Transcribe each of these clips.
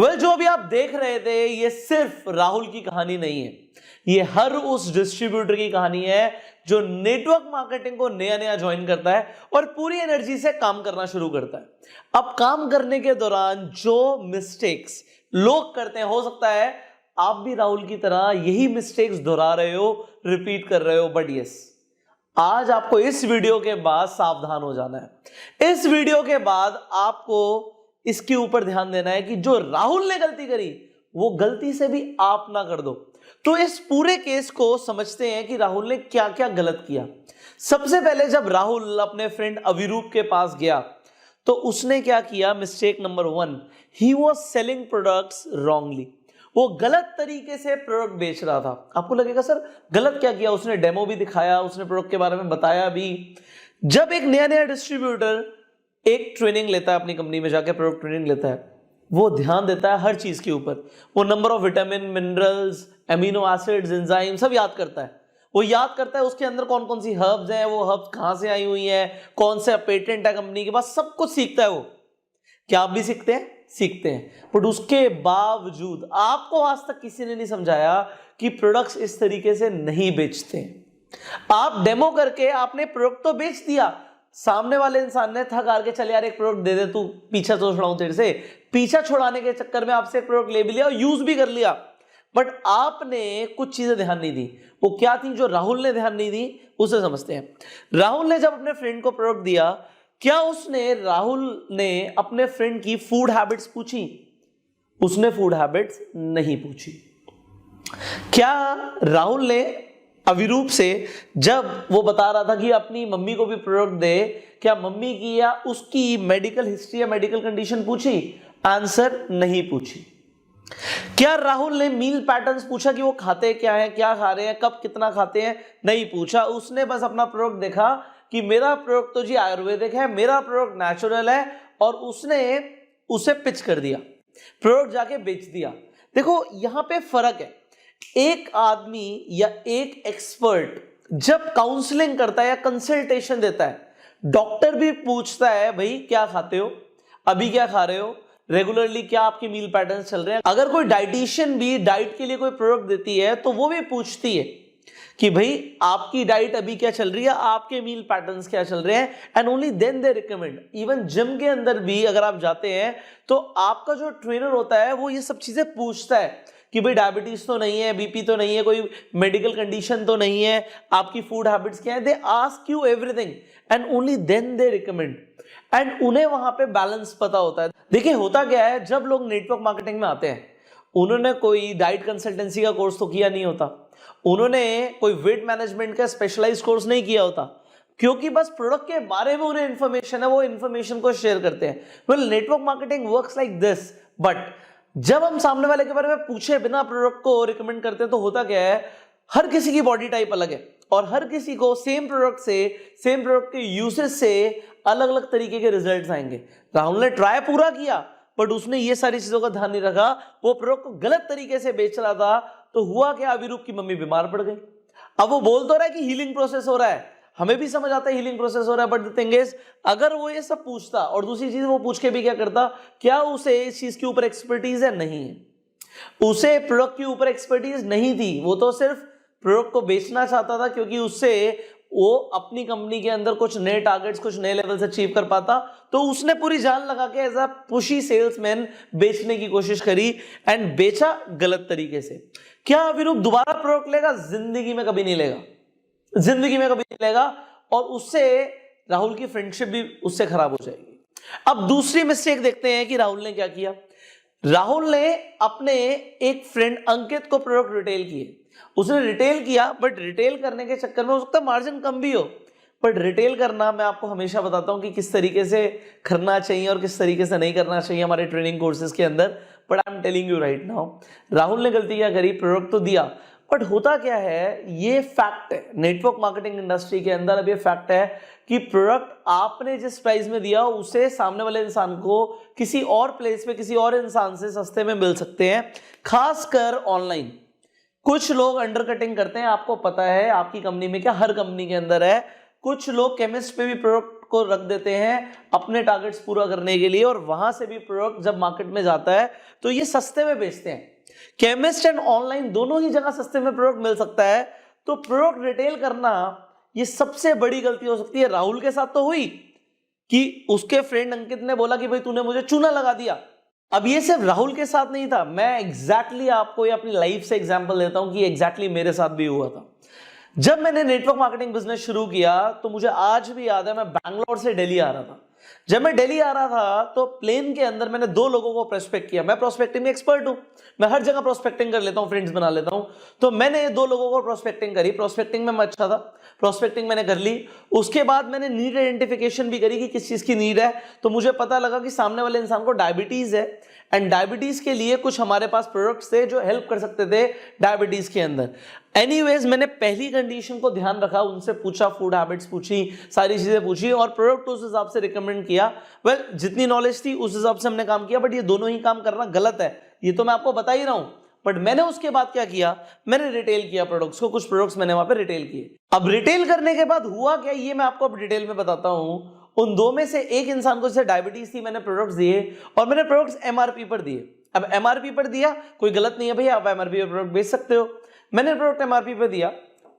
जो अभी आप देख रहे थे ये सिर्फ राहुल की कहानी नहीं है, ये हर उस डिस्ट्रीब्यूटर की कहानी है जो नेटवर्क मार्केटिंग को नया नया ज्वाइन करता है और पूरी एनर्जी से काम करना शुरू करता है। अब काम करने के दौरान जो मिस्टेक्स लोग करते हैं, हो सकता है आप भी राहुल की तरह यही मिस्टेक्स दोहरा रहे हो, रिपीट कर रहे हो, बट यस, आज आपको इस वीडियो के बाद सावधान हो जाना है। इस वीडियो के बाद आपको इसके ऊपर ध्यान देना है कि जो राहुल ने गलती करी वो गलती से भी आप ना कर दो। तो इस पूरे केस को समझते हैं कि राहुल ने क्या क्या गलत किया। सबसे पहले जब राहुल अपने फ्रेंड अविरूप के पास गया तो उसने क्या किया, mistake number 1, he was selling products wrongly. वो गलत तरीके से प्रोडक्ट बेच रहा था। आपको लगेगा सर गलत क्या किया, उसने डेमो भी दिखाया, उसने प्रोडक्ट के बारे में बताया भी। जब एक नया नया डिस्ट्रीब्यूटर एक ट्रेनिंग लेता है, अपनी कंपनी में जाकर प्रोडक्ट ट्रेनिंग लेता है, वो ध्यान देता है हर चीज के ऊपर। वो number of vitamin, minerals, amino acids, enzyme सब याद करता है। वो याद करता है उसके अंदर कौन कौन सी हर्ब्स हैं, वो हर्ब्स कहां से आई हुई हैं, कौन सा पेटेंट है कंपनी के पास, सब कुछ सीखता है वो। क्या आप भी सीखते हैं? सीखते हैं। बट उसके बावजूद आपको आज तक किसी ने नहीं समझाया कि प्रोडक्ट्स इस तरीके से नहीं बेचते। आप डेमो करके आपने प्रोडक्ट तो बेच दिया, सामने वाले इंसान ने थक हार के चल यार एक प्रोडक्ट दे दे तू, पीछा तो छुड़ाऊं तेरे से, पीछा छुड़ाने के चक्कर में आपसे एक प्रोडक्ट ले भी लिया और यूज भी कर लिया। बट आपने कुछ चीजें ध्यान नहीं दी। वो क्या थी जो राहुल ने ध्यान नहीं दी, उसे समझते हैं। राहुल ने जब अपने फ्रेंड को प्रोडक्ट दिया, क्या राहुल ने अपने फ्रेंड की फूड हैबिट्स पूछी? उसने फूड हैबिट्स नहीं पूछी। क्या राहुल ने अविरूप से जब वो बता रहा था कि अपनी मम्मी को भी प्रोडक्ट दे, क्या मम्मी की या उसकी मेडिकल हिस्ट्री या मेडिकल कंडीशन पूछी? आंसर, नहीं पूछी। क्या राहुल ने मील पैटर्न्स पूछा कि वो खाते क्या है, क्या खा रहे हैं, कब कितना खाते हैं? नहीं पूछा। उसने बस अपना प्रोडक्ट देखा कि मेरा प्रोडक्ट तो जी आयुर्वेदिक है, मेरा प्रोडक्ट नेचुरल है, और उसने उसे पिच कर दिया, प्रोडक्ट जाके बेच दिया। देखो यहां पे फर्क है। एक आदमी या एक एक्सपर्ट जब काउंसलिंग करता है या कंसल्टेशन देता है, डॉक्टर भी पूछता है भाई क्या खाते हो, अभी क्या खा रहे हो, रेगुलरली क्या आपके मील पैटर्न्स चल रहे हैं। अगर कोई डाइटिशियन भी डाइट के लिए कोई प्रोडक्ट देती है तो वो भी पूछती है कि भाई आपकी डाइट अभी क्या चल रही है, आपके मील पैटर्न्स क्या चल रहे हैं, and only then they recommend. Even gym के अंदर भी अगर आप जाते हैं तो आपका जो ट्रेनर होता है वो ये सब चीजें पूछता है कि भाई डायबिटीज तो नहीं है, बीपी तो नहीं है, कोई मेडिकल कंडीशन तो नहीं है, आपकी फूड हैबिट्स क्या है। They ask you everything and only then they recommend, and उन्हें वहां पे बैलेंस पता होता है। देखिए होता क्या है, जब लोग नेटवर्क मार्केटिंग में आते हैं, उन्होंने कोई डाइट कंसल्टेंसी का कोर्स तो किया नहीं होता, उन्होंने कोई वेट मैनेजमेंट का स्पेशलाइज्ड कोर्स नहीं किया होता, क्योंकि बस प्रोडक्ट के बारे में उन्हें इंफॉर्मेशन है, वो इंफॉर्मेशन को शेयर करते हैं। Well, network marketing works like this. But जब हम सामने वाले के बारे में पूछे बिना प्रोडक्ट को रिकमेंड करते हैं तो होता क्या है, हर किसी की बॉडी टाइप अलग है और हर किसी को सेम प्रोडक्ट के यूसेज से अलग अलग तरीके के रिजल्ट्स आएंगे। राहुल ने ट्राई पूरा किया बट उसने ये सारी चीजों का ध्यान नहीं रखा, वो प्रोडक्ट को गलत तरीके से बेच रहा था। तो हुआ क्या, अविरूप की मम्मी बीमार पड़ गई। अब वो बोल तो रहा है कि हीलिंग प्रोसेस हो रहा है, हमें भी समझ आता है हीलिंग प्रोसेस हो रहा है, बट द थिंग इज, अगर वो ये सब पूछता और दूसरी चीज वो पूछ के भी क्या करता, क्या उसे इस चीज के ऊपर एक्सपर्टीज है? नहीं है। उसे प्रोडक्ट के ऊपर एक्सपर्टीज नहीं थी, वो तो सिर्फ प्रोडक्ट को बेचना चाहता था, क्योंकि उससे वो अपनी कंपनी के अंदर कुछ नए टारगेट्स, कुछ नए लेवल्स अचीव कर पाता। तो उसने पूरी जान लगा के एज अ पुशी सेल्समैन बेचने की कोशिश करी एंड बेचा गलत तरीके से। क्या अविरूप दोबारा प्रोडक्ट लेगा? जिंदगी में कभी नहीं लेगा, जिंदगी में कभी नहीं लेगा, और उससे राहुल की फ्रेंडशिप भी उससे खराब हो जाएगी। अब दूसरी मिस्टेक देखते हैं कि राहुल ने क्या किया। राहुल ने अपने एक फ्रेंड अंकित को प्रोडक्ट रिटेल किए। उसने रिटेल किया, बट रिटेल करने के चक्कर में हो सकता है मार्जिन कम भी हो, बट रिटेल करना मैं आपको हमेशा बताता हूं कि किस तरीके से करना चाहिए और किस तरीके से नहीं करना चाहिए हमारे ट्रेनिंग कोर्सेज के अंदर। But I am telling you right now, Rahul ने गलती क्या करी, प्रोडक्ट तो दिया, बट होता क्या है, ये फैक्ट है नेटवर्क मार्केटिंग इंडस्ट्री के अंदर। अब ये फैक्ट है कि प्रोडक्ट आपने जिस प्राइस में दिया उसे सामने वाले इंसान को किसी और प्लेस पे किसी और इंसान से सस्ते में मिल सकते हैं, खासकर ऑनलाइन। कुछ लोग अंडरकटिंग करते हैं, आपको पता है आपकी कंपनी में क्या, हर कंपनी के अंदर है। कुछ लोग केमिस्ट पे भी प्रोडक्ट को रख देते हैं अपने टारगेट्स पूरा करने के लिए, और वहां से भी प्रोडक्ट जब मार्केट में जाता है तो ये सस्ते में बेचते हैं। केमिस्ट एंड ऑनलाइन दोनों ही जगह सस्ते में प्रोडक्ट मिल सकता है, तो प्रोडक्ट रिटेल करना ये सबसे बड़ी गलती हो सकती है। राहुल के साथ तो हुई कि उसके फ्रेंड अंकित ने बोला कि भाई तूने मुझे चूना लगा दिया। अब ये सिर्फ राहुल के साथ नहीं था, मैं एग्जैक्टली आपको ये अपनी लाइफ से एग्जांपल देता हूं कि एग्जैक्टली मेरे साथ भी हुआ था। जब मैंने नेटवर्क मार्केटिंग बिजनेस शुरू किया तो मुझे आज भी याद है, मैं बैंगलोर से दिल्ली आ रहा था। जब मैं दिल्ली आ रहा था तो प्लेन के अंदर मैंने 2 लोगों को प्रोस्पेक्ट किया। मैं प्रोस्पेक्टिंग में एक्सपर्ट हूं, मैं हर जगह प्रोस्पेक्टिंग कर लेता हूं, फ्रेंड्स बना लेता हूं। तो मैंने 2 लोगों को प्रोस्पेक्टिंग करी, प्रोस्पेक्टिंग में मैं अच्छा था, प्रोस्पेक्टिंग मैंने कर ली। उसके बाद मैंने नीड आइडेंटिफिकेशन भी करी कि किस चीज की नीड है। तो मुझे पता लगा कि सामने वाले इंसान को डायबिटीज है, एंड डायबिटीज के लिए कुछ हमारे पास प्रोडक्ट्स थे जो हेल्प कर सकते थे डायबिटीज के अंदर। एनीवेज, मैंने पहली कंडीशन को ध्यान रखा, उनसे पूछा, फूड हैबिट्स पूछी, सारी चीजें पूछी, और प्रोडक्ट उस हिसाब से रिकमेंड किया। वेल, जितनी नॉलेज थी उस हिसाब से हमने काम किया, बट ये दोनों ही काम करना गलत है, ये तो मैं आपको बता ही रहा हूं। बट मैंने उसके बाद क्या किया, मैंने रिटेल किया प्रोडक्ट्स को, कुछ प्रोडक्ट्स मैंने वहां पे रिटेल किए। अब रिटेल करने के बाद हुआ क्या, ये मैं आपको अब डिटेल में बताता हूं। उन 2 में से एक इंसान को जैसे डायबिटीज थी, मैंने प्रोडक्ट्स दिए, और मैंने प्रोडक्ट्स एमआरपी पर दिए। अब एमआरपी पर दिया, कोई गलत नहीं है भैया, आप एमआरपी पर प्रोडक्ट बेच सकते हो। मैंने प्रोडक्ट एमआरपी पर दिया,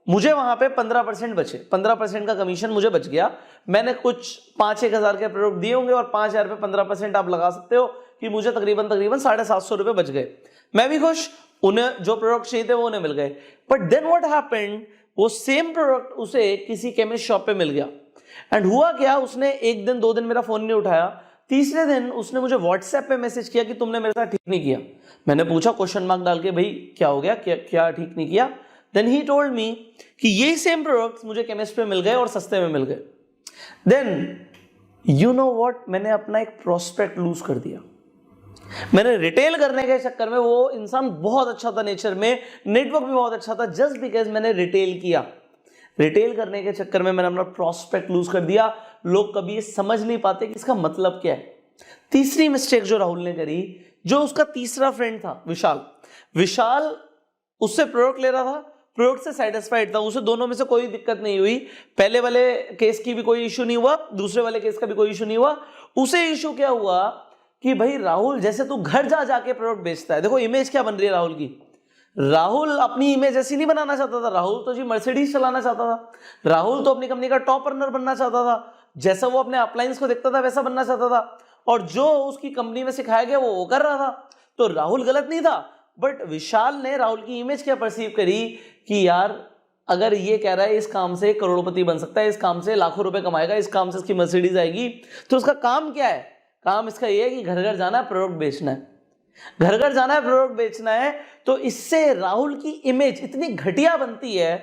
मुझे वहां पे 15% बचे, 15% का कमीशन मुझे बच गया। मैंने कुछ 5-1 हजार के प्रोडक्ट दिए होंगे, और 5,000 पे 15% आप लगा सकते हो कि मुझे तकरीबन 750 रुपए बच गए। मैं भी खुश, उन्हें जो प्रोडक्ट चाहिए थे वो उन्हें मिल गए। बट देन व्हाट हैपेंड, वो सेम प्रोडक्ट उसे किसी केमिस्ट शॉप पे मिल गया। एंड हुआ क्या, उसने 1 दिन 2 दिन मेरा फोन नहीं उठाया, तीसरे दिन उसने मुझे व्हाट्सएप पे मैसेज किया कि तुमने मेरे साथ ठीक नहीं किया। मैंने पूछा क्वेश्चन मार्क डाल के, भाई क्या हो गया, क्या ठीक नहीं किया। देन ही टोल्ड मी कि यही सेम प्रोडक्ट्स मुझे केमिस्ट पे मिल गए और सस्ते में मिल गए। देन यू नो व्हाट, मैंने अपना एक प्रोस्पेक्ट लूज कर दिया। मैंने रिटेल करने के चक्कर में, वो इंसान बहुत अच्छा था नेचर में, नेटवर्क भी बहुत अच्छा था, जस्ट बिकॉज मैंने रिटेल किया। रिटेल करने के चक्कर में मैंने अपना प्रोस्पेक्ट लूज कर दिया। लोग कभी ये समझ नहीं पाते कि इसका मतलब क्या है। तीसरी मिस्टेक जो राहुल ने करी, जो उसका तीसरा फ्रेंड था विशाल उससे प्रोडक्ट ले रहा था, प्रोडक्ट से सेटिस्फाइड था, उसे दोनों में से कोई दिक्कत नहीं हुई। पहले वाले केस की भी कोई इशू नहीं हुआ, दूसरे वाले केस का भी कोई इशू नहीं हुआ। उसे इशू क्या हुआ कि भाई राहुल, जैसे तू घर जाके प्रोडक्ट बेचता है, देखो इमेज क्या बन रही है राहुल की। राहुल अपनी इमेज ऐसी नहीं बनाना चाहता था, राहुल तो जी मर्सिडीज चलाना चाहता था, राहुल तो अपनी कंपनी का टॉप अर्नर बनना चाहता था, जैसा वो अपने अपलायंस को देखता था वैसा बनना चाहता था, और जो उसकी कंपनी में सिखाया गया वो कर रहा था। तो राहुल गलत नहीं था, बट विशाल ने राहुल की इमेज क्या परसीव करी कि यार अगर ये कह रहा है इस काम से करोड़पति बन सकता है, इस काम से लाखों रुपए कमाएगा, इस काम से इसकी मर्सिडीज आएगी, तो उसका काम क्या है, काम इसका ये है कि घर घर जाना है, प्रोडक्ट बेचना है, घर घर जाना है, प्रोडक्ट बेचना है। तो इससे राहुल की इमेज इतनी घटिया बनती है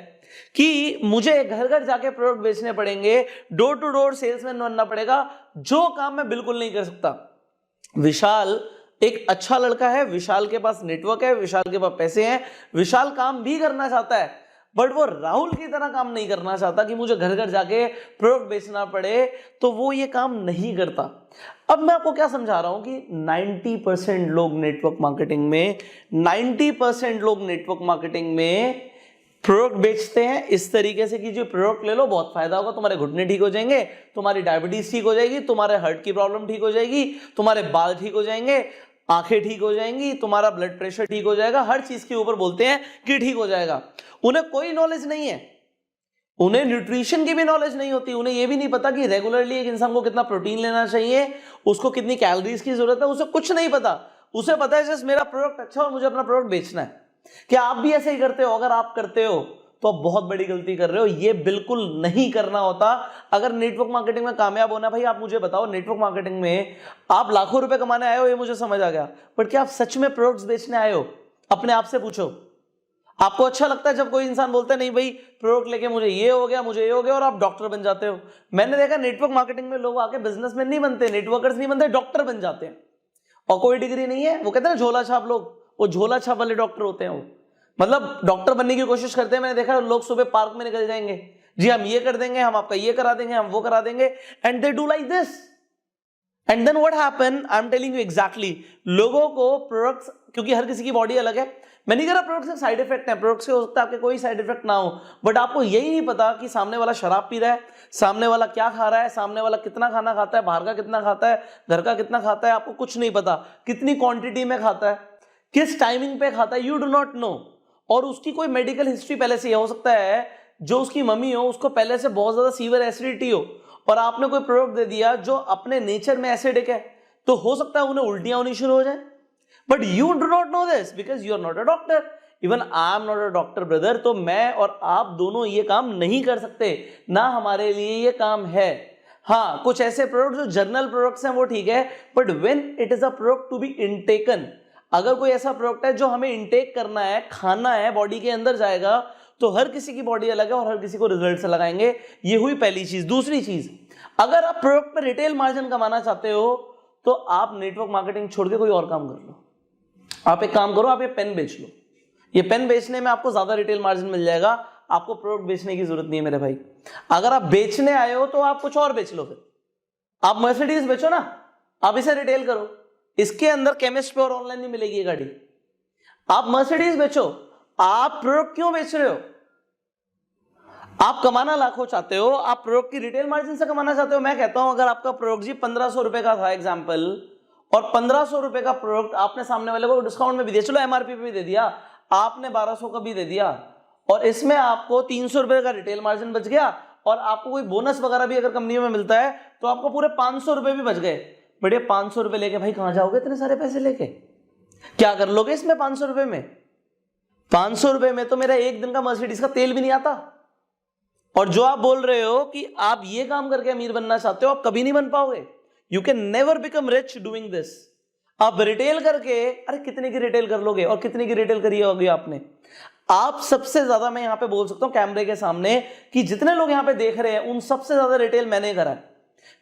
कि मुझे घर घर जाके प्रोडक्ट बेचने पड़ेंगे, डोर टू डोर सेल्समैन बनना पड़ेगा, जो काम मैं बिल्कुल नहीं कर सकता। विशाल एक अच्छा लड़का है, विशाल के पास नेटवर्क है, विशाल के पास पैसे हैं, विशाल काम भी करना चाहता है, बट वो राहुल की तरह काम नहीं करना चाहता कि मुझे घर घर जाके प्रोडक्ट बेचना पड़े, तो वो ये काम नहीं करता। अब मैं आपको क्या समझा रहा हूं कि 90% लोग नेटवर्क मार्केटिंग में 90% लोग नेटवर्क मार्केटिंग में प्रोडक्ट बेचते हैं इस तरीके से कि जो प्रोडक्ट ले लो बहुत फायदा होगा, तुम्हारे घुटने ठीक हो जाएंगे, तुम्हारी डायबिटीज ठीक हो जाएगी, तुम्हारे हार्ट की प्रॉब्लम ठीक हो जाएगी, तुम्हारे बाल ठीक हो जाएंगे, आंखें ठीक हो जाएंगी, तुम्हारा ब्लड प्रेशर ठीक हो जाएगा, हर चीज के ऊपर बोलते हैं कि ठीक हो जाएगा। उन्हें कोई नॉलेज नहीं है, उन्हें न्यूट्रिशन की भी नॉलेज नहीं होती, उन्हें यह भी नहीं पता कि रेगुलरली एक इंसान को कितना प्रोटीन लेना चाहिए, उसको कितनी कैलोरीज की जरूरत है, उसे कुछ नहीं पता। उसे पता है जस्ट मेरा प्रोडक्ट अच्छा और मुझे अपना प्रोडक्ट बेचना है। क्या आप भी ऐसे ही करते हो? अगर आप करते हो तो आप बहुत बड़ी गलती कर रहे हो, ये बिल्कुल नहीं करना होता। अगर नेटवर्क मार्केटिंग में कामयाब होना, भाई आप मुझे बताओ, नेटवर्क मार्केटिंग में आप लाखों रुपए कमाने आए हो, ये मुझे समझ आ गया, बट क्या आप सच में प्रोडक्ट्स बेचने आए हो? अपने आप से पूछो। आपको अच्छा लगता है जब कोई इंसान बोलता है नहीं भाई प्रोडक्ट लेके मुझे ये हो गया, मुझे ये हो गया, और आप डॉक्टर बन जाते हो? मैंने देखा नेटवर्क मार्केटिंग में लोग आके बिजनेसमैन नहीं बनते, नेटवर्कर्स नहीं बनते, डॉक्टर बन जाते हैं, और कोई डिग्री नहीं है। वो कहते हैं ना झोला छाप लोग, वो झोला छाप वाले डॉक्टर होते हैं। वो मतलब डॉक्टर बनने की कोशिश करते हैं। मैंने देखा लोग सुबह पार्क में निकल जाएंगे, जी हम ये कर देंगे, हम आपका ये करा देंगे, हम वो करा देंगे, and they do like this. And then what happen, I am telling you exactly, लोगों को प्रोडक्ट्स, क्योंकि हर किसी की बॉडी अलग है, मैं नहीं कह रहा प्रोडक्ट से साइड इफेक्ट है, प्रोडक्ट से हो सकता है आपके कोई साइड इफेक्ट ना हो, बट आपको यही नहीं पता कि सामने वाला शराब पी रहा है, सामने वाला क्या खा रहा है, सामने वाला कितना खाना खाता है, बाहर का कितना खाता है, घर का कितना खाता है, आपको कुछ नहीं पता, कितनी क्वांटिटी में खाता है, किस टाइमिंग पे खाता है, यू डू नॉट नो। और उसकी कोई मेडिकल हिस्ट्री पहले से हो सकता है, जो उसकी मम्मी हो उसको पहले से बहुत ज्यादा सीवियर एसिडिटी हो, और आपने कोई प्रोडक्ट दे दिया जो अपने नेचर में एसिडिक है, तो हो सकता है उन्हें उल्टियां होनी शुरू हो जाए। But you do not know this because you are not a doctor, even I am not a doctor brother. तो मैं और आप दोनों ये काम नहीं कर सकते, ना हमारे लिए ये काम है। हाँ, कुछ ऐसे प्रोडक्ट जो जर्नल प्रोडक्ट्स हैं वो ठीक है, but when it is a product to be intaken, अगर कोई ऐसा प्रोडक्ट है जो हमें इनटेक करना है, खाना है, बॉडी के अंदर जाएगा, तो हर किसी की बॉडी अलग है और हर किसी को रिजल्ट लगाएंगे। ये हुई पहली चीज। दूसरी चीज, अगर आप प्रोडक्ट पर रिटेल मार्जिन कमाना चाहते हो तो आप नेटवर्क मार्केटिंग छोड़ के कोई और काम कर लो। आप एक काम करो, आप ये पेन बेच लो, ये पेन बेचने में आपको ज्यादा रिटेल मार्जिन मिल जाएगा, आपको प्रोडक्ट बेचने की जरूरत नहीं है मेरे भाई। अगर आप बेचने आए हो तो आप कुछ और बेच लो, फिर आप मर्सिडीज बेचो ना, आप इसे रिटेल करो, इसके अंदर केमिस्ट पे और ऑनलाइन नहीं मिलेगी ये गाड़ी। आप मर्सिडीज बेचो, आप प्रोडक्ट क्यों बेच रहे हो? आप कमाना लाखों चाहते हो, आप प्रोडक्ट की रिटेल मार्जिन से कमाना चाहते हो। मैं कहता हूं अगर आपका प्रोडक्ट जी 1500 रुपए का था एग्जाम्पल, और 1500 रुपए का प्रोडक्ट आपने सामने वाले को डिस्काउंट में भी दिया, चलो एमआरपी पे भी दे दिया, आपने 1200 का भी दे दिया, और इसमें आपको 300 रुपए का रिटेल मार्जिन बच गया, और आपको कोई बोनस वगैरह भी अगर कंपनी में मिलता है तो आपको पूरे 500 रुपए भी बच गए। बट ये 500 रुपए लेके भाई कहां जाओगे इतने सारे पैसे लेके? क्या कर लोगे इसमें 500 रुपए में? 500 रुपए में तो मेरा एक दिन का मर्सिडीज का तेल भी नहीं आता। और जो आप बोल रहे हो कि आप ये काम करके अमीर बनना चाहते हो, आप कभी नहीं बन पाओगे। You can never become rich doing this. आप रिटेल करके, अरे कितने की रिटेल कर लोगे और कितने की रिटेल करी होगी आपने? आप सबसे ज्यादा, मैं यहां पे बोल सकता हूं कैमरे के सामने कि जितने लोग यहां पे देख रहे हैं उन सबसे ज्यादा रिटेल मैंने करा है।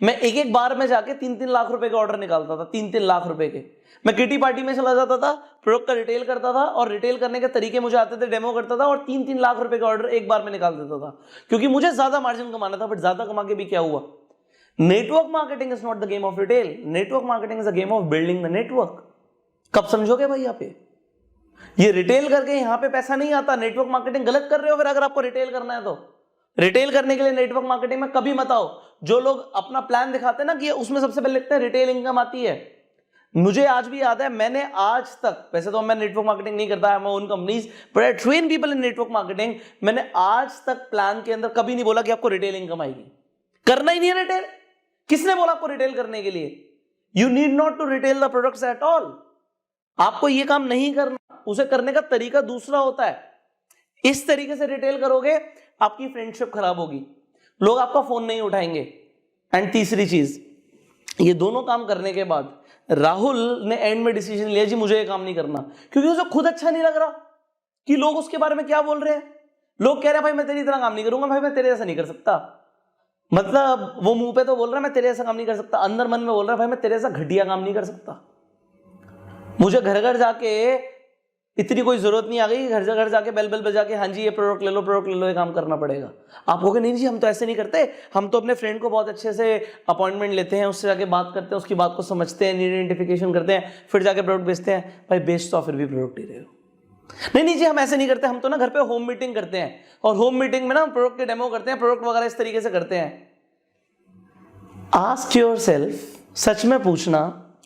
मैं एक बार में जाके 3-3 लाख रुपए के ऑर्डर निकालता था, 3-3 लाख रुपए के। मैं किटी पार्टी में चला जाता था, प्रोडक्ट का रिटेल करता था, और रिटेल करने के तरीके मुझे आते थे, डेमो करता था, और 3-3 लाख रुपए का ऑर्डर एक बार में निकाल देता था, क्योंकि मुझे ज्यादा मार्जिन कमाना था। बट ज्यादा कमा के भी क्या हुआ? Network marketing is not the game of retail, network marketing is the game of building the network. कब समझोगे भाई? यहाँ पे ये रिटेल करके यहां पे पैसा नहीं आता, नेटवर्क मार्केटिंग गलत कर रहे हो। फिर अगर आपको रिटेल करना है तो रिटेल करने के लिए नेटवर्क मार्केटिंग में कभी मत आओ। जो लोग अपना प्लान दिखाते हैं ना कि उसमें सबसे पहले लिखते हैं रिटेल इनकम आती है, मुझे आज भी याद है, मैंने आज तक, वैसे तो मैं नेटवर्क मार्केटिंग नहीं करता है, मैं own companies, but I train people in network marketing, मैंने आज तक प्लान के अंदर कभी नहीं बोला कि आपको रिटेल इनकम आएगी। करना ही नहीं है रिटेल। किसने बोला आपको रिटेल करने के लिए? You need not to retail the products at all. आपको ये काम नहीं करना, उसे करने का तरीका दूसरा होता है। इस तरीके से रिटेल करोगे, आपकी फ्रेंडशिप खराब होगी, लोग आपका फोन नहीं उठाएंगे। एंड तीसरी चीज, ये दोनों काम करने के बाद राहुल ने एंड में डिसीजन लिया जी मुझे ये काम नहीं करना, क्योंकि उसे खुद अच्छा नहीं लग रहा कि लोग उसके बारे में क्या बोल रहे हैं। लोग कह रहे हैं भाई मैं तेरी तरह काम नहीं करूंगा, भाई मैं तेरे जैसा नहीं कर सकता। मतलब वो मुंह पे तो बोल रहा है मैं तेरे जैसा काम नहीं कर सकता, अंदर मन में बोल रहा है भाई मैं तेरे जैसा घटिया काम नहीं कर सकता। मुझे घर घर जाके इतनी कोई जरूरत नहीं आ गई, घर घर जाके बेल बेल बजा के हाँ जी ये प्रोडक्ट ले लो, प्रोडक्ट ले लो, ये काम करना पड़ेगा। आप कहोगे नहीं जी हम तो ऐसे नहीं करते, हम तो अपने फ्रेंड को बहुत अच्छे से अपॉइंटमेंट लेते हैं, उससे जाके बात करते हैं, उसकी बात को समझते हैं, नीड आइडेंटिफिकेशन करते हैं, फिर जाके प्रोडक्ट बेचते हैं। भाई बेच तो फिर भी प्रोडक्ट ही रहे हो। नहीं जी हम ऐसे नहीं करते, हम तो ना घर पे होम मीटिंग करते हैं, और होम मीटिंग में ना प्रोडक्ट के डेमो करते हैं, प्रोडक्ट वगैरह इस तरीके से करते हैं। आस्क योरसेल्फ, सच में पूछना,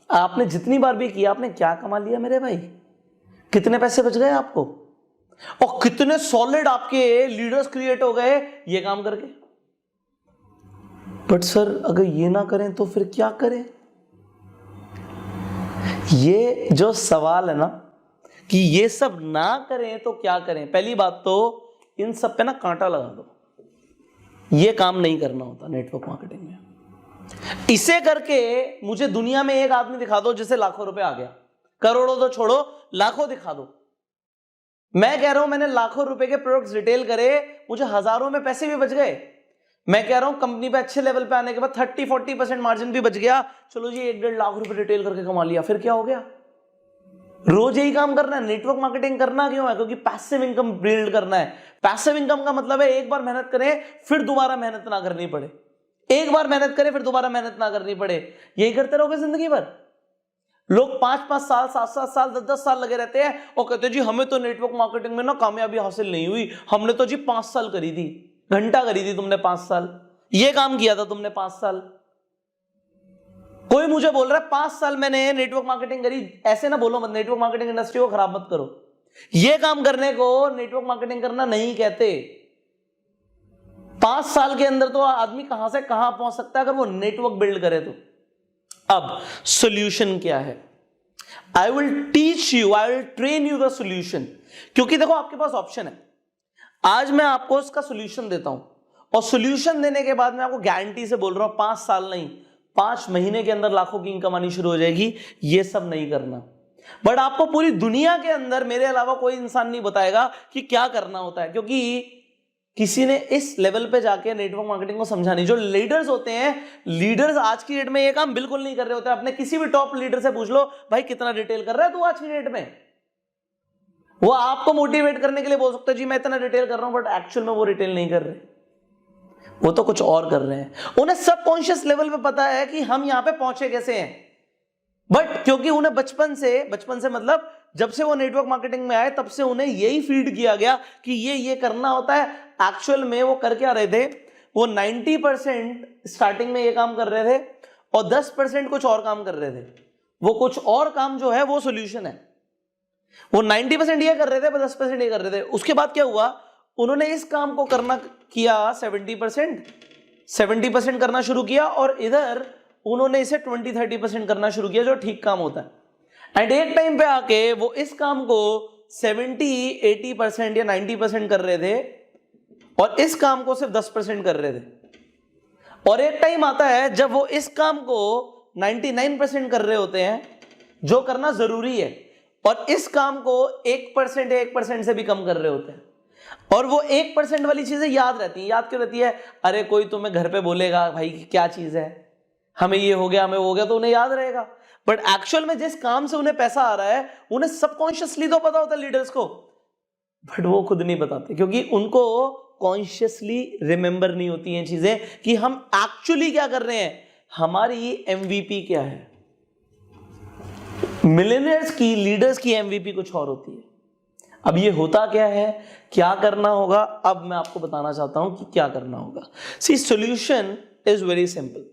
आपने जितनी बार भी किया आपने क्या कमा लिया मेरे भाई? कितने पैसे बच गए आपको? और कितने सॉलिड आपके लीडर्स क्रिएट हो गए ये काम करके? बट सर अगर ये ना करें तो फिर क्या करें? ये जो सवाल है ना कि ये सब ना करें तो क्या करें, पहली बात तो इन सब पे ना कांटा लगा दो। ये काम नहीं करना होता नेटवर्क मार्केटिंग में। इसे करके मुझे दुनिया में एक आदमी दिखा दो जिसे लाखों रुपए आ गया, करोड़ों तो छोड़ो, लाखों दिखा दो। मैं कह रहा हूं मैंने लाखों रुपए के प्रोडक्ट्स रिटेल करे, मुझे हजारों में पैसे भी बच गए। मैं कह रहा हूं कंपनी पे अच्छे लेवल पे आने के बाद 30-40% मार्जिन भी बच गया। चलो जी 1-1.5 लाख रुपए रिटेल करके कमा लिया, फिर क्या हो गया? रोज यही काम करना है। नेटवर्क मार्केटिंग करना क्यों है? क्योंकि पैसिव इनकम बिल्ड करना है। पैसिव इनकम का मतलब है एक बार मेहनत करें फिर दोबारा मेहनत ना करनी पड़े। एक बार मेहनत करें फिर दोबारा मेहनत ना करनी पड़े। यही करते रहोगे जिंदगी भर। लोग 5-5 साल 7-7 साल 10-10 साल लगे रहते हैं और कहते हैं जी हमें तो नेटवर्क मार्केटिंग में ना कामयाबी हासिल नहीं हुई, हमने तो जी 5 साल करी थी। घंटा करी थी तुमने 5 साल, ये काम किया था तुमने 5 साल। कोई मुझे बोल रहा है 5 साल मैंने नेटवर्क मार्केटिंग करी, ऐसे ना बोलो मत, नेटवर्क मार्केटिंग इंडस्ट्री को खराब मत करो। ये काम करने को नेटवर्क मार्केटिंग करना नहीं कहते। 5 साल के अंदर तो आदमी कहां से कहां पहुंच सकता है अगर वो नेटवर्क बिल्ड करे तो। अब सॉल्यूशन क्या है? I will teach you, I will train you the solution. क्योंकि देखो आपके पास ऑप्शन है, आज मैं आपको इसका सॉल्यूशन देता हूं और सॉल्यूशन देने के बाद मैं आपको गारंटी से बोल रहा हूं 5 साल नहीं 5 महीने के अंदर लाखों की इनकम आनी शुरू हो जाएगी। ये सब नहीं करना, बट आपको पूरी दुनिया के अंदर मेरे अलावा कोई इंसान नहीं बताएगा कि क्या करना होता है, क्योंकि किसी ने इस लेवल पे जाके नेटवर्क मार्केटिंग को समझा नहीं। जो लीडर्स होते हैं, लीडर्स आज की डेट में ये काम बिल्कुल नहीं कर रहे होते। अपने किसी भी टॉप लीडर से पूछ लो भाई कितना रिटेल कर रहा है तू आज की डेट में, वो आपको मोटिवेट करने के लिए बोल सकते हैं जी मैं इतना रिटेल कर रहा हूं, बट एक्चुअल में वो रिटेल नहीं कर रहे, वो तो कुछ और कर रहे हैं। उन्हें सबकॉन्शियस लेवल पे पता है कि हम यहां पे पहुंचे कैसे हैं, बट क्योंकि उन्हें बचपन से मतलब जब से वो नेटवर्क मार्केटिंग में आए तब से उन्हें यही फीड किया गया कि ये करना होता है। एक्चुअल में वो कर क्या रहे थे, वो 90% स्टार्टिंग में ये काम कर रहे थे और 10% कुछ और काम कर रहे थे। वो कुछ और काम जो है वो सॉल्यूशन है। वो 90% ये कर रहे थे, 10% ये कर रहे थे। उसके बाद क्या हुआ, उन्होंने इस काम को करना किया 70% करना शुरू किया और इधर उन्होंने इसे 20-30% करना शुरू किया जो ठीक काम होता है। एंड एक टाइम पे आके वो इस काम को 70-80% या 90% कर रहे थे और इस काम को सिर्फ 10% कर रहे थे। और एक टाइम आता है जब वो इस काम को 99% कर रहे होते हैं जो करना जरूरी है, और इस काम को 1% या 1% से भी कम कर रहे होते हैं। और वो 1% वाली चीजें याद रहती हैं। याद क्यों रहती है? अरे कोई तुम्हें घर पे बोलेगा भाई क्या चीज है, हमें ये हो गया हमें वो हो गया, तो उन्हें याद रहेगा। बट एक्चुअल में जिस काम से उन्हें पैसा आ रहा है उन्हें सबकॉन्शियसली तो पता होता है लीडर्स को, बट वो खुद नहीं बताते क्योंकि उनको कॉन्शियसली रिमेंबर नहीं होती हैं चीजें कि हम एक्चुअली क्या कर रहे हैं, हमारी एमवीपी क्या है। मिलियनेयर्स की, लीडर्स की एमवीपी कुछ और होती है। अब ये होता क्या है, क्या करना होगा, अब मैं आपको बताना चाहता हूं कि क्या करना होगा। See solution is very simple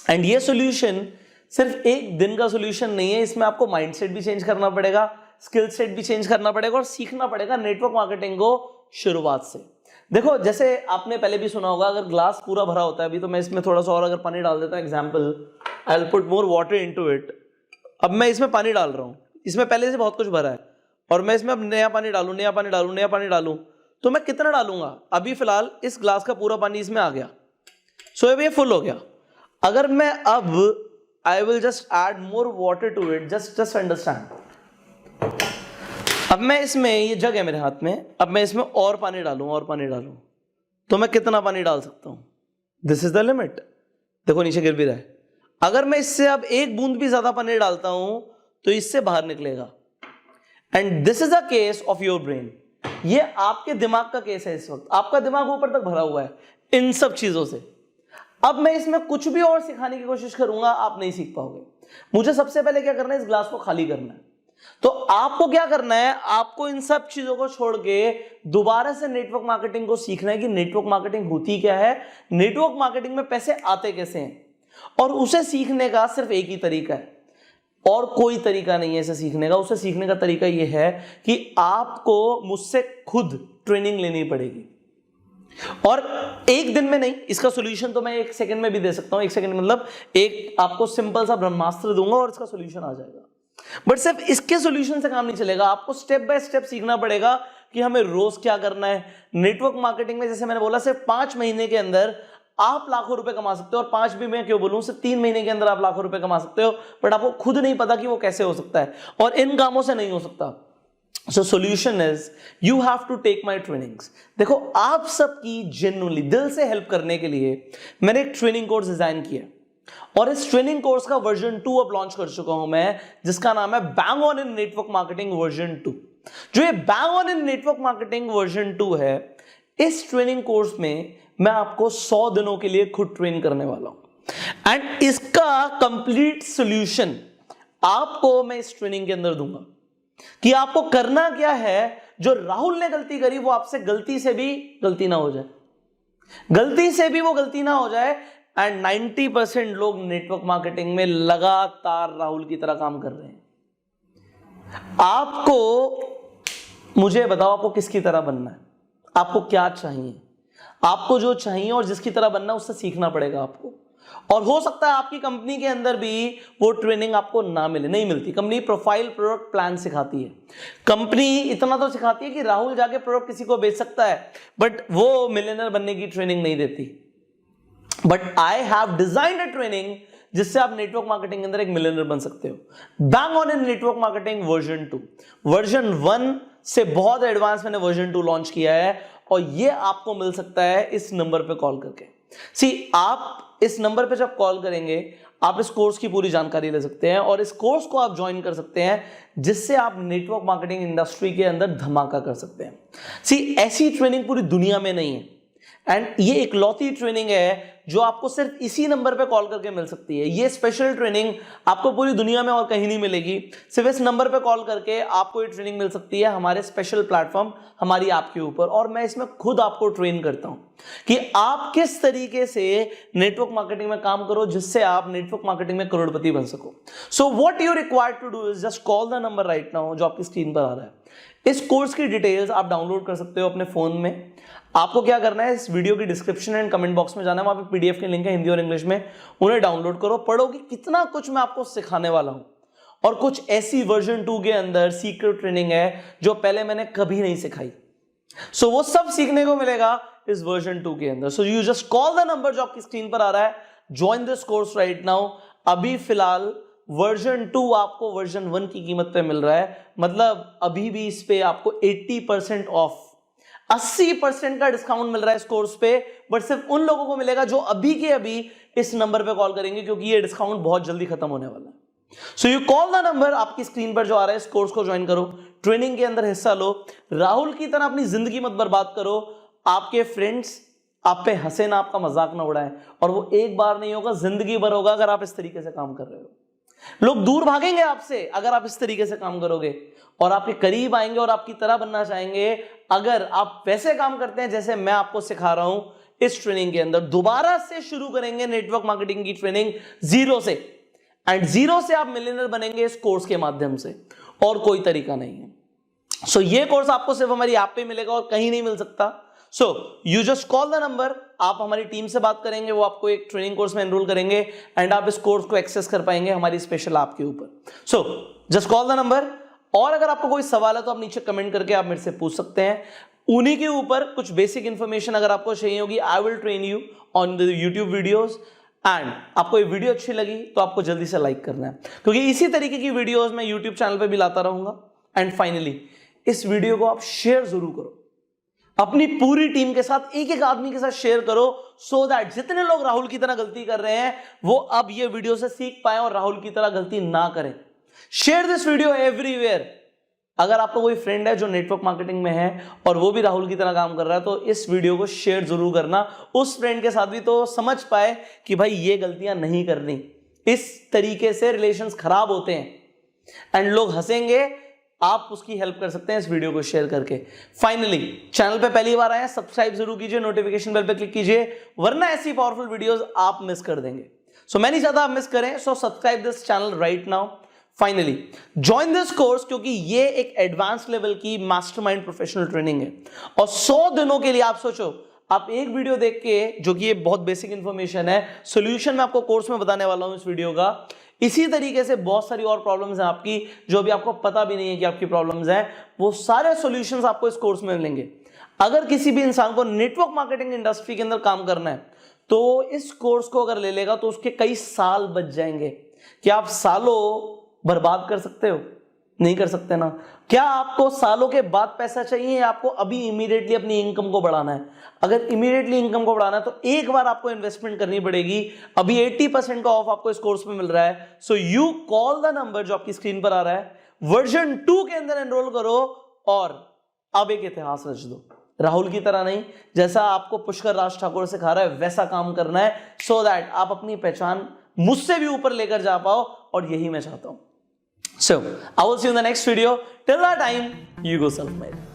and ये सॉल्यूशन सिर्फ एक दिन का सॉल्यूशन नहीं है। इसमें आपको माइंडसेट भी चेंज करना पड़ेगा, स्किल सेट भी चेंज करना पड़ेगा और सीखना पड़ेगा नेटवर्क मार्केटिंग को शुरुआत से। देखो जैसे आपने पहले भी सुना होगा, अगर ग्लास पूरा भरा होता है, अभी तो मैं इसमें थोड़ा सा और अगर पानी डाल देता हूं, example I will put more water into it. अब मैं इसमें पानी डाल रहा हूं, इसमें पहले से बहुत कुछ भरा है और मैं इसमें अब नया पानी डालूं, नया पानी डालूं, नया पानी डालूं, तो मैं कितना डालूंगा? अभी फिलहाल इस ग्लास का पूरा पानी इसमें आ गया, सो अब ये फुल हो गया। अगर मैं अब I will just add more water to it, just understand. अब मैं इसमें, ये जग है मेरे हाथ में, अब मैं इसमें और पानी डालूं, तो मैं कितना पानी डाल सकता हूं? This is the limit. देखो नीचे गिर भी रहा है। अगर मैं इससे अब एक बूंद भी ज्यादा पानी डालता हूं तो इससे बाहर निकलेगा। And this is a case of your brain. ये आपके दिमाग का केस है। इस वक्त आपका दिमाग ऊपर तक भरा हुआ है इन सब चीजों से। अब मैं इसमें कुछ भी और सिखाने की कोशिश करूंगा, आप नहीं सीख पाओगे। मुझे सबसे पहले क्या करना है, इस ग्लास को खाली करना है। तो आपको क्या करना है, आपको इन सब चीजों को छोड़ के दोबारा से नेटवर्क मार्केटिंग को सीखना है कि नेटवर्क मार्केटिंग होती क्या है, नेटवर्क मार्केटिंग में पैसे आते कैसे हैं। और उसे सीखने का सिर्फ एक ही तरीका है, और कोई तरीका नहीं है इसे सीखने का। उसे सीखने का तरीका यह है कि आपको मुझसे खुद ट्रेनिंग लेनी पड़ेगी। और एक दिन में नहीं, इसका सॉल्यूशन तो मैं 1 सेकंड में भी दे सकता हूं। 1 सेकंड मतलब एक आपको सिंपल सा ब्रह्मास्त्र दूंगा और इसका सॉल्यूशन आ जाएगा। बट सिर्फ इसके सॉल्यूशन से काम नहीं चलेगा, आपको स्टेप बाय स्टेप सीखना पड़ेगा कि हमें रोज क्या करना है। नेटवर्क मार्केटिंग में जैसे मैंने बोला, सिर्फ 5 महीने के अंदर आप लाखों रुपए कमा सकते हो। और 5 भी मैं क्यों बोलूं, सिर्फ 3 महीने के अंदर आप लाखों रुपए कमा सकते हो, बट आपको खुद नहीं पता कि वो कैसे हो सकता है और इन कामों से नहीं हो सकता। So solution is you have to take my trainings। देखो आप सबकी जेन्युइनली दिल से हेल्प करने के लिए मैंने एक ट्रेनिंग कोर्स डिजाइन किया और इस ट्रेनिंग कोर्स का वर्जन 2 अब लॉन्च कर चुका हूं मैं, जिसका नाम है bang on in network marketing version 2। जो ये bang on in network marketing version 2 है, इस ट्रेनिंग कोर्स में मैं आपको 100 दिनों के लिए खुद ट्रेन करने वाला हूं एंड इसका कंप्लीट सॉल्यूशन आपको मैं इस ट्रेनिंग के अंदर दूंगा कि आपको करना क्या है। जो राहुल ने गलती करी वो आपसे गलती से भी गलती ना हो जाए, गलती से भी वो गलती ना हो जाए। एंड 90% लोग नेटवर्क मार्केटिंग में लगातार राहुल की तरह काम कर रहे हैं। आपको, मुझे बताओ, आपको किसकी तरह बनना है, आपको क्या चाहिए, आपको जो चाहिए और जिसकी तरह बनना है उससे सीखना पड़ेगा आपको। और हो सकता है आपकी कंपनी के अंदर भी वो ट्रेनिंग आपको ना मिले, नहीं मिलती। कंपनी प्रोफाइल प्रोडक्ट प्लान सिखाती है, कंपनी इतना तो सिखाती है कि राहुल जाके प्रोडक्ट किसी को बेच सकता है, बट वो मिलियनर बनने की ट्रेनिंग नहीं देती। But I have designed a training जिससे आप नेटवर्क मार्केटिंग के अंदर एक मिलियनर बन सकते हो। Bang on in network marketing version 2। Version 1 से बहुत एडवांस मैंने वर्जन 2 लॉन्च किया है और ये आपको मिल सकता है इस नंबर पे कॉल करके। आप इस नंबर पे जब कॉल करेंगे आप इस कोर्स की पूरी जानकारी ले सकते हैं और इस कोर्स को आप ज्वाइन कर सकते हैं जिससे आप नेटवर्क मार्केटिंग इंडस्ट्री के अंदर धमाका कर सकते हैं। ऐसी ट्रेनिंग पूरी दुनिया में नहीं है एंड ये एक लौती ट्रेनिंग है जो आपको सिर्फ इसी नंबर पे कॉल करके मिल सकती है। ये स्पेशल ट्रेनिंग आपको पूरी दुनिया में और कहीं नहीं मिलेगी, सिर्फ इस नंबर पे कॉल करके आपको ये ट्रेनिंग मिल सकती है हमारे स्पेशल प्लेटफॉर्म हमारी ऐप के ऊपर। और मैं इसमें खुद आपको ट्रेन करता हूं कि आप किस तरीके से नेटवर्क मार्केटिंग में काम करो जिससे आप नेटवर्क मार्केटिंग में करोड़पति बन सको। So what you required to do is just call the number right now जो आपकी स्क्रीन पर आ रहा है। इस कोर्स की डिटेल्स आप डाउनलोड कर सकते हो अपने फोन में। आपको क्या करना है, इस वीडियो की डिस्क्रिप्शन एंड कमेंट बॉक्स में जाना है, वहां पे पीडीएफ के लिंक है हिंदी और इंग्लिश में, उन्हें डाउनलोड करो, पढ़ो कि कितना कुछ मैं आपको सिखाने वाला हूं। और कुछ ऐसी वर्जन 2 के अंदर सीक्रेट ट्रेनिंग है जो पहले मैंने कभी नहीं सिखाई। सो वो सब सीखने को मिलेगा इस वर्जन 2 के अंदर। So you just call the number जो आपकी स्क्रीन पर आ रहा है, join this course right now. अभी फिलहाल वर्जन 2 आपको वर्जन 1 की कीमत पे मिल रहा है, मतलब अभी भी इस पे आपको 80% ऑफ, 80% का डिस्काउंट मिल रहा है इस कोर्स पे। बट सिर्फ उन लोगों को मिलेगा जो अभी के अभी इस नंबर पे कॉल करेंगे, क्योंकि ये डिस्काउंट बहुत जल्दी खत्म होने वाला है। So you call the number आपकी स्क्रीन पर जो आ रहा है, इस कोर्स को ज्वाइन करो, ट्रेनिंग के अंदर हिस्सा लो, राहुल की तरह अपनी जिंदगी मत बर्बाद करो, आपके फ्रेंड्स आप पे हंसे ना, आपका मजाक ना उड़ाएं, और वो एक बार नहीं होगा, जिंदगी भर होगा अगर आप इस तरीके से काम कर रहे हो। लोग दूर भागेंगे आपसे अगर आप इस तरीके से काम करोगे, और आपके करीब आएंगे और आपकी तरह बनना चाहेंगे अगर आप वैसे काम करते हैं जैसे मैं आपको सिखा रहा हूं इस ट्रेनिंग के अंदर। दोबारा से शुरू करेंगे नेटवर्क मार्केटिंग की ट्रेनिंग जीरो से, एंड जीरो से आप मिलियनर बनेंगे इस कोर्स के माध्यम से, और कोई तरीका नहीं है। सो ये कोर्स आपको सिर्फ हमारी ऐप पे मिलेगा और कहीं नहीं मिल सकता। So you just call the number, आप हमारी टीम से बात करेंगे, वो आपको एक ट्रेनिंग कोर्स में एनरोल करेंगे एंड आप इस कोर्स को एक्सेस कर पाएंगे हमारी स्पेशल ऐप के ऊपर। So just call the number, और अगर आपको कोई सवाल है तो आप नीचे कमेंट करके आप मेरे से पूछ सकते हैं। उन्हीं के ऊपर कुछ बेसिक इंफॉर्मेशन अगर आपको चाहिए होगी, I will train you on the YouTube videos. And आपको ये वीडियो अच्छी लगी तो आपको जल्दी से लाइक करना है, क्योंकि इसी तरीके की वीडियोस मैं यूट्यूब चैनल पे भी लाता रहूंगा। एंड फाइनली इस वीडियो को आप शेयर जरूर करो अपनी पूरी टीम के साथ, एक एक आदमी के साथ शेयर करो, सो दैट जितने लोग राहुल की तरह गलती कर रहे हैं वो अब ये वीडियो से सीख पाए और राहुल की तरह गलती ना करें। Share this video everywhere. अगर आपका कोई फ्रेंड है जो नेटवर्क मार्केटिंग में है और वो भी राहुल की तरह काम कर रहा है, तो इस वीडियो को शेयर जरूर करना, उस फ्रेंड के साथ भी, तो समझ पाए कि भाई ये गलतियां नहीं करनी। इस तरीके से रिलेशंस खराब होते हैं एंड लोग हंसेंगे। आप उसकी हेल्प कर सकते हैं इस वीडियो को शेयर करके। फाइनली चैनल पे पहली बार आए हैं, सब्सक्राइब जरूर कीजिए, नोटिफिकेशन बेल पे क्लिक कीजिए, वरना ऐसी पावरफुल वीडियोस आप मिस कर देंगे। सो मैं नहीं चाहता आप मिस करें, so subscribe this channel right now. Finally join this course, क्योंकि ये एक एडवांस लेवल की मास्टरमाइंड प्रोफेशनल ट्रेनिंग है और 100 दिनों के लिए आप सोचो, आप एक वीडियो देख के, जो कि ये बहुत बेसिक इंफॉर्मेशन है, सॉल्यूशन मैं आपको कोर्स में बताने वाला हूं इस वीडियो का। इसी तरीके से बहुत सारी और प्रॉब्लम्स हैं आपकी जो अभी आपको पता भी नहीं है कि आपकी प्रॉब्लम्स हैं, वो सारे सॉल्यूशंस आपको इस कोर्स में मिलेंगे। अगर किसी भी इंसान को नेटवर्क मार्केटिंग इंडस्ट्री के अंदर काम करना है तो इस कोर्स को अगर ले लेगा तो उसके कई साल बच जाएंगे। क्या आप सालों बर्बाद कर सकते हो? नहीं कर सकते ना। क्या आपको सालों के बाद पैसा चाहिए या आपको अभी इमीडिएटली अपनी इनकम को बढ़ाना है? अगर इमीडिएटली इनकम को बढ़ाना है तो एक बार आपको इन्वेस्टमेंट करनी पड़ेगी। अभी 80% का ऑफ आपको इस कोर्स में मिल रहा है। So you call the number जो आपकी स्क्रीन पर आ रहा है, वर्जन 2 के अंदर एनरोल करो और अब एक इतिहास रच दो। राहुल की तरह नहीं, जैसा आपको पुष्कर राज ठाकुर सिखा रहा है वैसा काम करना है, सो दैट आप अपनी पहचान मुझसे भी ऊपर लेकर जा पाओ, और यही मैं चाहता हूं. So I will see you in the next video. Till that time, you go self-made.